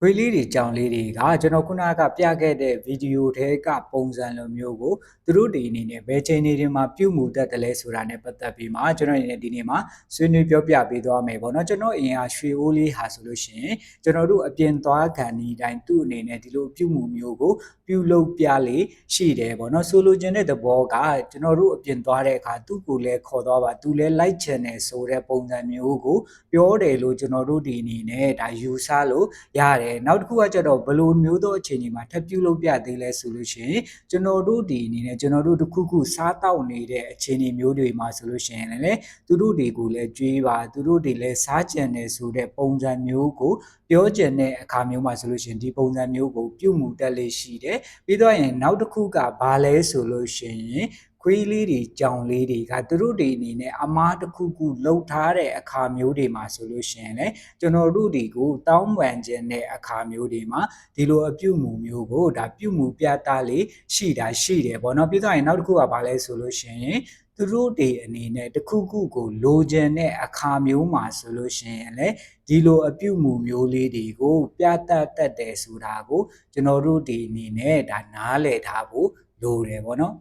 ခွေးလေးတွေကြောင်လေးတွေကကျွန်တော်ခုနကပြခဲ့တဲ့ဗီဒီယိုထဲကပုံစံလိုမျိုးကိုသူတို့တွေအနေနဲ့ဘယ်ချိန်တွေမှာပြုမှုတတ်တယ်လဲဆိုတာနဲ့ပတ်သက်ပြီးမှကျွန်တော်အနေနဲ့ဒီနေ့မှာဆွေးနွေးပြောပြပေးသွားမယ်ပေါ့နော်ကျွန်တော်အင်အားရွှေအိုးလေးဟာဆိုလို့ရှိရင်ကျွန်တော်တို့အပြင်သွားခံဒီတိုင်းသူ့အနေနဲ့ဒီလိုပြုမှုမျိုးကိုပြုလုပ်ပြလေရှိတယ်ပေါ့နော်ဆိုလိုချင်တဲ့သဘောကကျွန်တော်တို့အပြင်သွားတဲ့အခါသူ့ကိုလည်းခေါ်သွားပါသူလည်းလိုက်ချင်တယ်ဆိုတဲ့ပုံစံမျိုးကိုပြောတယ်လို့ကျွန်တော်တို့ဒီအနေနဲ့ဒါယူဆလို့ရတယ်နောက်တစ်ခုကကျတော့ဘယ်လိုမျိုးသောအခြေအနေမှာထပ်ပြုလုပ်ပြသေးလဲဆိုလို့ရှိရင်ကျွန်တော်တို့ဒီအနေနဲ့ကျွန်တော်တို့တစ်ခုခုစားတောက်နေတဲ့အခြေအနေမျိုးတွေမှာဆိုလို့ရှိရင်လည်းသူတို့တွေကိုလည်းကြွေးပါသူတို့တွေလည်းစားကြံတယ်ဆိုတဲ့ပုံစံမျိုးကိုပြောကြတဲ့အခါမျိုးမှာဆိုလို့ရှိရင်ဒီပုံစံမျိုးကိုပြုမှုတတ်လေရှိတယ်ပြီးတော့ရင်နောက်တစ်ခုကဘာလဲဆိုလို့ရှိရင်ခွေးလေးတွေကြောင်လေးတွေကသူတို့တွေအနေနဲ့အမားတစ်ခုခုလှုပ်ထားတဲ့အခါမျိုးတွေမှာဆိုလို့ရှိရင်လည်းကျွန်တော်တို့တွေကိုတောင်းပန်ခြင်းတဲ့အခါမျိုးတွေမှာဒီလိုအပြုမှုမျိုးကိုဒါပြုမှုပြသလေးရှိတယ်ပေါ့နော်ပြီးတော့ရင်နောက်တစ်ခုကဘာလဲဆိုလို့ရှိရင်သူတို့တွေအနေနဲ့တခုခုကိုလိုချင်တဲ့အခါမျိုးမှာဆိုလို့ရှိရင်လည်းဒီလိုအပြုမှုမျိုးလေးတွေကိုပြသတတ်တယ်ဆိုတာကိုကျွန်တော်တို့ဒီအနေနဲ့ဒါနားလည်ထားဖို့လိုတယ်ပေါ့နော်